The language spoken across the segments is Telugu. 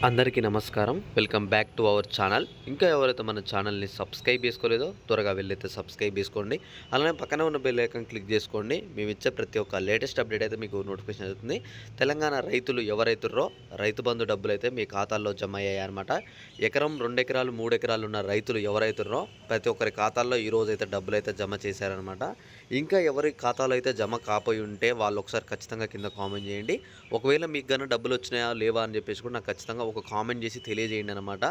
అందరికీ నమస్కారం. Welcome back to our channel. ఇంకా ఎవరైతే మన ఛానల్‌ని సబ్స్క్రైబ్ చేసుకోలేదో త్వరగా వెళ్ళైతే సబ్స్క్రైబ్ చేసుకోండి. అలానే పక్కనే ఉన్న బెల్ ఐకాన్ క్లిక్ చేసుకోండి. మేమిచ్చే ప్రతి ఒక్క లేటెస్ట్ అప్డేట్ అయితే మీకు నోటిఫికేషన్ అవుతుంది. తెలంగాణ రైతులు ఎవరైతుర్రో రైతు బంధు డబ్బులైతే మీ ఖాతాల్లో జమ అయ్యాయన్నమాట. ఎకరం, 2 ఎకరాలు, 3 ఎకరాలు ఉన్న రైతులు ఎవరైతుర్రో ప్రతి ఒక్కరి ఖాతాల్లో ఈరోజైతే డబ్బులైతే జమ చేశారనమాట. ఇంకా ఎవరి ఖాతాలో అయితే జమ కాపోయి ఉంటే వాళ్ళు ఒకసారి ఖచ్చితంగా కింద కామెంట్ చేయండి. ఒకవేళ మీకు గాని డబ్బులు వచ్చినాయా లేవా అని చెప్పేసి కూడా నాకు ఖచ్చితంగా ఒక కామెంట్ చేసి తెలియజేయండి అనమాట.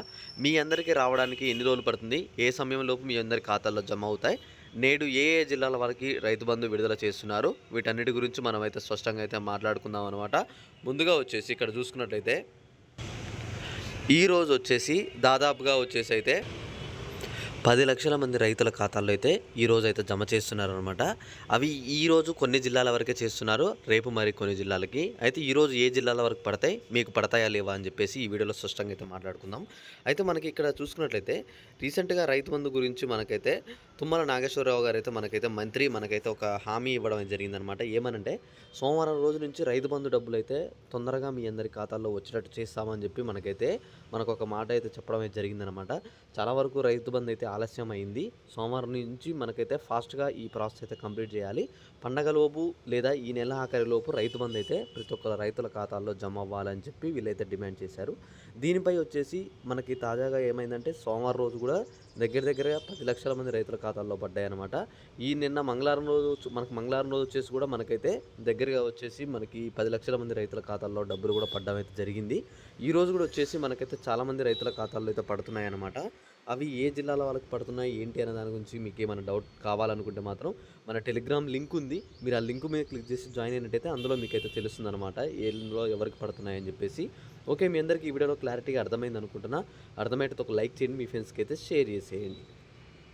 మీ అందరికీ రావడానికి ఎన్ని రోజులు పడుతుంది, ఏ సమయంలోపు మీ అందరి ఖాతాల్లో జమ అవుతాయి, నేడు ఏ ఏ జిల్లాల వారికి రైతు బంధు విడుదల చేస్తున్నారు, వీటన్నిటి గురించి మనమైతే స్పష్టంగా అయితే మాట్లాడుకుందాం అనమాట. ముందుగా వచ్చేసి ఇక్కడ చూసుకున్నట్లయితే ఈరోజు వచ్చేసి దాదాపుగా వచ్చేసి అయితే 10 లక్షల మంది రైతుల ఖాతాల్లో అయితే ఈరోజు అయితే జమ చేస్తున్నారనమాట. అవి ఈరోజు కొన్ని జిల్లాల వరకే చేస్తున్నారు, రేపు మరి కొన్ని జిల్లాలకి. అయితే ఈరోజు ఏ జిల్లాల వరకు పడతాయి, మీకు పడతాయా లేవా అని చెప్పేసి ఈ వీడియోలో స్పష్టంగా అయితే మాట్లాడుకుందాం. అయితే మనకి ఇక్కడ చూసుకున్నట్లయితే రీసెంట్గా రైతు బంధు గురించి మనకైతే తుమ్మల నాగేశ్వరరావు గారు అయితే మనకైతే ఒక హామీ ఇవ్వడం జరిగిందనమాట. ఏమనంటే సోమవారం రోజు నుంచి రైతు బంధు డబ్బులు అయితే తొందరగా మీ అందరి ఖాతాల్లో వచ్చేటట్టు చేస్తామని చెప్పి మనకు ఒక మాట అయితే చెప్పడం అయితే జరిగిందనమాట. చాలా వరకు రైతు బంధు అయితే ఆలస్యం అయింది. సోమవారం నుంచి మనకైతే ఫాస్ట్గా ఈ ప్రాసెస్ అయితే కంప్లీట్ చేయాలి. పండగలోపు లేదా ఈ నెల ఆఖరిలోపు రైతు బంధు అయితే ప్రతి ఒక్క రైతుల ఖాతాల్లో జమ అవ్వాలని చెప్పి వీళ్ళైతే డిమాండ్ చేశారు. దీనిపై వచ్చేసి మనకి తాజాగా ఏమైందంటే సోమవారం రోజు కూడా దగ్గరగా 10 లక్షల మంది రైతుల ఖాతాల్లో పడ్డాయన్నమాట. ఈ నిన్న మంగళవారం రోజు వచ్చేసి కూడా మనకైతే దగ్గరగా వచ్చేసి మనకి 10 లక్షల మంది రైతుల ఖాతాల్లో డబ్బులు కూడా పడ్డం అయితే జరిగింది. ఈ రోజు కూడా వచ్చేసి మనకైతే చాలామంది రైతుల ఖాతాల్లో అయితే పడుతున్నాయి అన్నమాట. అవి ఏ జిల్లాల వాళ్ళకి పడుతున్నాయి ఏంటి అనే దాని గురించి మీకు ఏమైనా డౌట్ కావాలనుకుంటే మాత్రం మన టెలిగ్రామ్ లింక్ ఉంది. మీరు ఆ లింక్ మీద క్లిక్ చేసి జాయిన్ అయినట్టయితే అందులో మీకైతే తెలుస్తుంది అనమాట ఏలో ఎవరికి పడుతున్నాయని చెప్పేసి. ఓకే, మీ అందరికీ ఈ వీడియోలో క్లారిటీగా అర్థమైంది అనుకుంటున్నా. అర్థమయ్యేటతో ఒక లైక్ చేయండి, మీ ఫ్రెండ్స్కి అయితే షేర్ చేసేయండి.